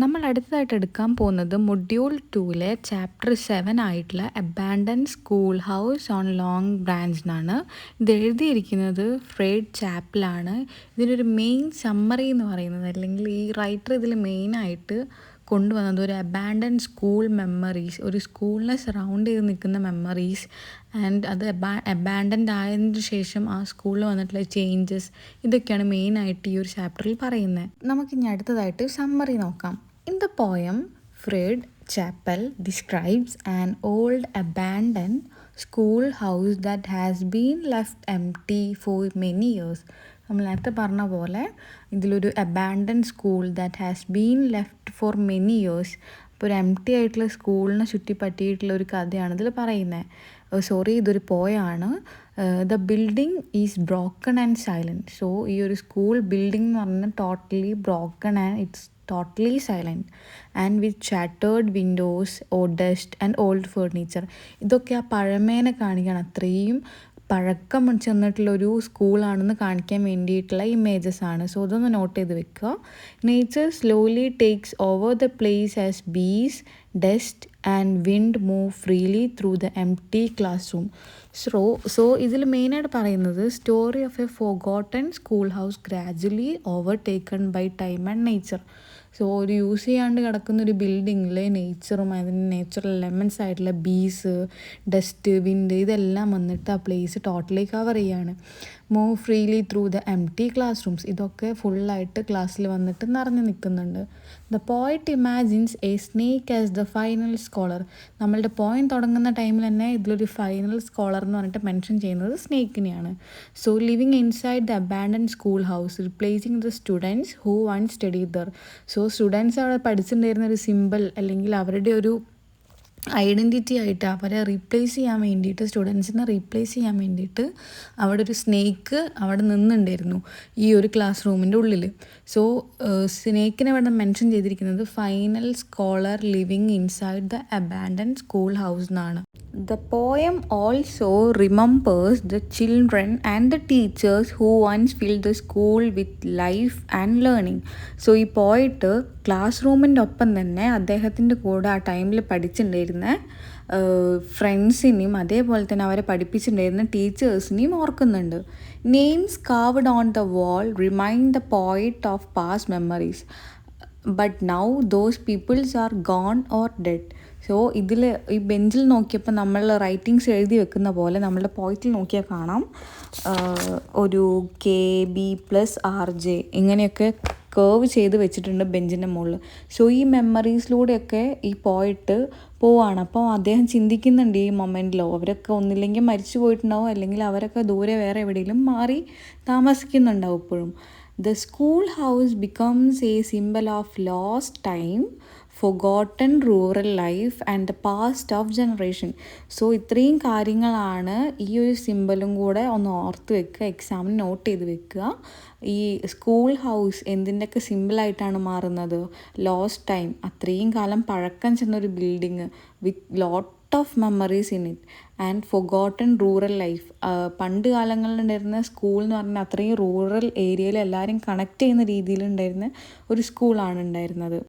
നമ്മൾ അടുത്തതായിട്ട് എടുക്കാൻ പോകുന്നത് മൊഡ്യൂൾ 2-ലെ ചാപ്റ്റർ 7 ആയിട്ടുള്ള abandon school house on long branch എന്നാണ്. ഇത് എഴുതിയിരിക്കുന്നത് ഫ്രേഡ് ചാപ്പലാണ്. ഇതിനൊരു മെയിൻ സമ്മറി എന്ന് പറയുന്നത്, അല്ലെങ്കിൽ ഈ റൈറ്റർ ഇതിൽ മെയിനായിട്ട് കൊണ്ടുവന്നത് ഒരു അബാൻഡൻ സ്കൂൾ മെമ്മറീസ്, ഒരു സ്കൂളിനെ സറൗണ്ട് ചെയ്ത് നിൽക്കുന്ന മെമ്മറീസ് ആൻഡ് അത് അബാൻഡൻഡ് ആയതിനു ശേഷം ആ സ്കൂളിൽ വന്നിട്ടുള്ള ചേഞ്ചസ്, ഇതൊക്കെയാണ് മെയിനായിട്ട് ഈ ഒരു ചാപ്റ്ററിൽ പറയുന്നത്. നമുക്കിനി അടുത്തതായിട്ട് സമ്മറി നോക്കാം. In the poem, Fred Chappell describes an old abandoned schoolhouse that has been left empty for many years. നമ്മൾ നേരത്തെ പറഞ്ഞ പോലെ ഇതിലൊരു abandon school that has been left for many years. ഇപ്പോൾ ഒരു എംപ്റ്റി ആയിട്ടുള്ള സ്കൂളിനെ ചുറ്റിപ്പറ്റിയിട്ടുള്ള ഒരു കഥയാണ് ഇതിൽ പറയുന്നത്. ഇതൊരു പോയാണ്. The building is broken and silent. So ഈ ഒരു സ്കൂൾ ബിൽഡിംഗ് എന്ന് പറഞ്ഞാൽ totally broken and it's totally silent and with shattered windows or dust and old furniture. ഇതൊക്കെ ആ പഴമേനെ കാണിക്കണം, അത്രയും പഴക്കം ചെന്നിട്ടുള്ളൊരു സ്കൂളാണെന്ന് കാണിക്കാൻ വേണ്ടിയിട്ടുള്ള ഇമേജസ് ആണ്. സോ ഇതൊന്ന് നോട്ട് ചെയ്ത് വെക്കുക. Nature slowly takes over the place as bees, dust and wind move freely through the empty classroom. So ഇതിൽ മെയിനായിട്ട് പറയുന്നത് story of a forgotten school house gradually overtaken by time and nature. So ഒരു use ചെയ്യാണ്ട് കിടക്കുന്ന ഒരു ബിൽഡിങ്ങിൽ നേച്ചറും അതിന് natural elements ആയിട്ടുള്ള ബീസ്, ഡസ്റ്റ്, വിൻഡ് ഇതെല്ലാം വന്നിട്ട് ആ പ്ലേസ് ടോട്ടലി കവർ ചെയ്യാണ്. Move freely through the empty class rooms, ഇതൊക്കെ ഫുള്ളായിട്ട് ക്ലാസ്സിൽ വന്നിട്ട് നിറഞ്ഞു നിൽക്കുന്നുണ്ട്. The poet imagines A snake as the final scholar. നമ്മളുടെ പോയിന്റ് തുടങ്ങുന്ന ടൈമിൽ തന്നെ ഇതിലൊരു ഫൈനൽ സ്കോളർ എന്ന് പറഞ്ഞിട്ട് മെൻഷൻ ചെയ്യുന്നത് സ്നേക്കിനെയാണ്. So living inside the abandon school house replacing the students who one study there. So students അവിടെ പഠിച്ചിട്ടുണ്ടായിരുന്ന ഒരു സിമ്പിൾ അല്ലെങ്കിൽ അവരുടെ ഒരു ഐഡൻറ്റിറ്റി ആയിട്ട് അവരെ റീപ്ലേസ് ചെയ്യാൻ വേണ്ടിയിട്ട്, സ്റ്റുഡൻസിനെ റീപ്ലേസ് ചെയ്യാൻ വേണ്ടിയിട്ട് അവിടെ ഒരു സ്നേക്ക് അവിടെ നിന്നുണ്ടായിരുന്നു ഈ ഒരു ക്ലാസ് റൂമിൻ്റെ ഉള്ളിൽ. സോ സ്നേക്കിനെ അവിടെ മെൻഷൻ ചെയ്തിരിക്കുന്നത് final scholar living inside the abandon school house എന്നാണ്. The poem also remembers the children and the teachers who once filled the school with life and learning. So ഈ പോയിട്ട് ക്ലാസ് റൂമിൻ്റെ ഒപ്പം തന്നെ അദ്ദേഹത്തിൻ്റെ കൂടെ ആ ടൈമിൽ പഠിച്ചിട്ടുണ്ടായിരുന്ന ഫ്രണ്ട്സിനെയും അതേപോലെ തന്നെ അവരെ പഠിപ്പിച്ചിട്ടുണ്ടായിരുന്ന ടീച്ചേഴ്സിനെയും ഓർക്കുന്നുണ്ട്. Names carved on the wall remind the poet of past memories, but now those peoples are gone or dead. So ഇതിൽ ഈ ബെഞ്ചിൽ നോക്കിയപ്പോൾ നമ്മൾ റൈറ്റിങ്സ് എഴുതി വെക്കുന്ന പോലെ നമ്മളുടെ പോയിറ്റിൽ നോക്കിയാൽ കാണാം ഒരു KB+RJ ഇങ്ങനെയൊക്കെ കേർവ് ചെയ്ത് വെച്ചിട്ടുണ്ട് ബെഞ്ചിൻ്റെ മുകളിൽ. സോ ഈ മെമ്മറീസിലൂടെയൊക്കെ ഈ പോയിട്ട് പോവാണ്. അപ്പോൾ അദ്ദേഹം ചിന്തിക്കുന്നുണ്ട് ഈ മൊമെൻറ്റിലോ അവരൊക്കെ ഒന്നില്ലെങ്കിൽ മരിച്ചു പോയിട്ടുണ്ടാവും, അല്ലെങ്കിൽ അവരൊക്കെ ദൂരെ വേറെ എവിടെയെങ്കിലും മാറി താമസിക്കുന്നുണ്ടാവും ഇപ്പോഴും. The school house becomes a symbol of lost time, forgotten rural life and the past of generation. So ഇത്രയും കാര്യങ്ങളാണ് ഈ ഒരു സിമ്പലും കൂടെ ഒന്ന് ഓർത്ത് വെക്കുക, എക്സാമിന് നോട്ട് ചെയ്ത് വെക്കുക. ഈ സ്കൂൾ ഹൗസ് എന്തിൻ്റെയൊക്കെ സിമ്പിളായിട്ടാണ് മാറുന്നത്? ലോസ്റ്റ് ടൈം, അത്രയും കാലം പഴക്കം ചെന്നൊരു building with lot of memories in it and forgotten rural life. പണ്ട് കാലങ്ങളിലുണ്ടായിരുന്ന സ്കൂൾ എന്ന് പറഞ്ഞാൽ അത്രയും റൂറൽ ഏരിയയിൽ എല്ലാവരും കണക്ട് ചെയ്യുന്ന രീതിയിലുണ്ടായിരുന്ന ഒരു സ്കൂളാണ് ഉണ്ടായിരുന്നത്.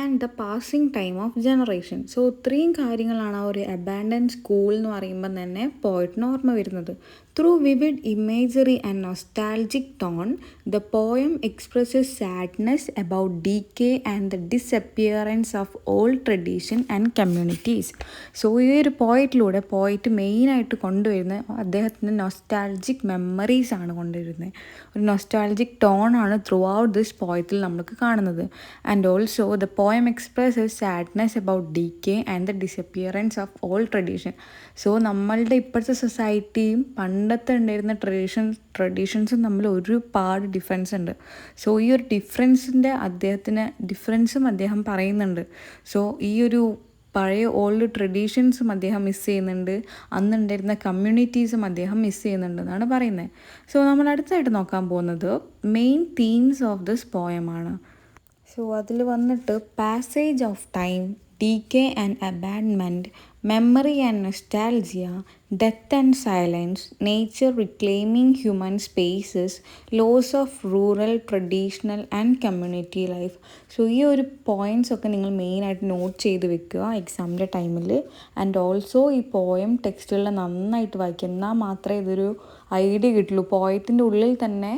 And the passing time of generation. So ഇത്രയും കാര്യങ്ങളാണ് ആ ഒരു അബാൻഡൻ സ്കൂൾ എന്ന് പറയുമ്പം തന്നെ പോയിറ്റിന് ഓർമ്മ വരുന്നത്. Through vivid imagery and nostalgic tone the poem expresses sadness about decay and the disappearance of old tradition and communities. So ഈ ഒരു പോയിറ്റിലൂടെ പോയിറ്റ് മെയിനായിട്ട് കൊണ്ടുവരുന്നത് അദ്ദേഹത്തിൻ്റെ നൊസ്റ്റാൾജിക് മെമ്മറീസ് ആണ് കൊണ്ടുവരുന്നത്. ഒരു നൊസ്റ്റാൾജിക് ടോണാണ് ത്രൂ ഔട്ട് ദിസ് പോയത്തിൽ നമുക്ക് കാണുന്നത്. And also the poem expresses sadness about decay and the disappearance of old tradition. So നമ്മളുടെ ഇപ്പോഴത്തെ സൊസൈറ്റിയും പണ്ടത്തെ ഉണ്ടായിരുന്ന ട്രഡീഷൻസും തമ്മിൽ ഒരുപാട് ഡിഫറൻസ് ഉണ്ട്. സോ ഈ ഒരു ഡിഫറൻസും അദ്ദേഹം പറയുന്നുണ്ട്. സോ ഈ ഒരു പഴയ ഓൾഡ് ട്രഡീഷൻസും അദ്ദേഹം മിസ് ചെയ്യുന്നുണ്ട്, അന്നുണ്ടായിരുന്ന കമ്മ്യൂണിറ്റീസും അദ്ദേഹം മിസ് ചെയ്യുന്നുണ്ടെന്നാണ് പറയുന്നത്. സോ നമ്മൾ അടുത്തായിട്ട് നോക്കാൻ പോകുന്നത് മെയിൻ തീംസ് ഓഫ് ദിസ് പോയമാണ്. സോ അതിൽ വന്നിട്ട് passage of time, decay and abandonment, memory and nostalgia, death and silence, nature reclaiming human spaces, loss of rural, traditional and community life. So ഈ ഒരു പോയിൻറ്റ്സ് ഒക്കെ നിങ്ങൾ മെയിനായിട്ട് നോട്ട് ചെയ്ത് വെക്കുക എക്സാമിൻ്റെ ടൈമിൽ. ആൻഡ് ഓൾസോ ഈ പോയം ടെക്സ്റ്റുകളിൽ നന്നായിട്ട് വായിക്കുക, എന്നാൽ മാത്രമേ ഇതൊരു ഐഡിയ കിട്ടുള്ളൂ. പോയത്തിൻ്റെ ഉള്ളിൽ തന്നെ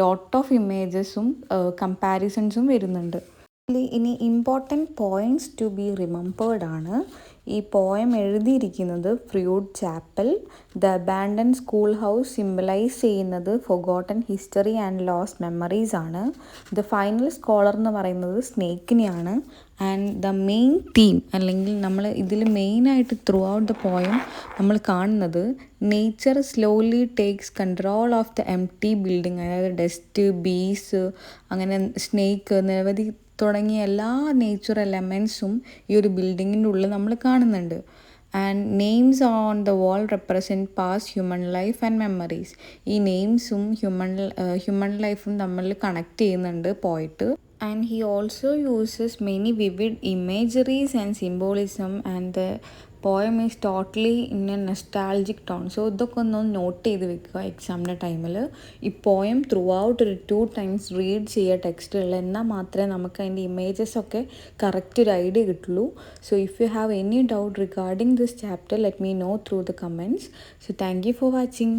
ലോട്ട് ഓഫ് ഇമേജസും കമ്പാരിസൺസും വരുന്നുണ്ട്. ഇനി important points to be remembered ആണ്. ഈ പോയം എഴുതിയിരിക്കുന്നത് Fred Chappell. The abandon school house symbolise ചെയ്യുന്നത് forgotten history and lost memories ആണ്. ദ ഫൈനൽ സ്കോളർ എന്ന് പറയുന്നത് സ്നേക്കിനെയാണ്. ആൻഡ് ദ മെയിൻ തീം അല്ലെങ്കിൽ നമ്മൾ ഇതിൽ മെയിനായിട്ട് ത്രൂ ഔട്ട് ദ പോയം നമ്മൾ കാണുന്നത് nature slowly takes control of the empty building. അതായത് ഡസ്റ്റ്, ബീസ്, അങ്ങനെ സ്നേക്ക്, നിരവധി തുടങ്ങിയ എല്ലാ നേച്ചർ എലമെൻസും ഈ ഒരു ബിൽഡിങ്ങിൻ്റെ ഉള്ളിൽ നമ്മൾ കാണുന്നുണ്ട്. And names on the wall represent past human life and memories. ഈ നെയിംസും ഹ്യൂമൻ ലൈഫും തമ്മിൽ കണക്ട് ചെയ്യുന്നുണ്ട് പോയിട്ട്. And he also uses many vivid imageries and symbolism, and the poem is totally in a nostalgic tone. So ഇതൊക്കെ ഒന്ന് not ചെയ്ത് വെക്കുക എക്സാമിൻ്റെ ടൈമിൽ. ഈ പോയം ത്രൂ ഔട്ട് ഒരു 2 times റീഡ് ചെയ്യുക ടെക്സ്റ്റുകൾ, എന്നാൽ മാത്രമേ നമുക്ക് അതിൻ്റെ ഇമേജസ് ഒക്കെ കറക്റ്റ് ഒരു ഐഡിയ കിട്ടുള്ളൂ. So if you have any doubt regarding this chapter, let me know through the comments. So thank you for watching.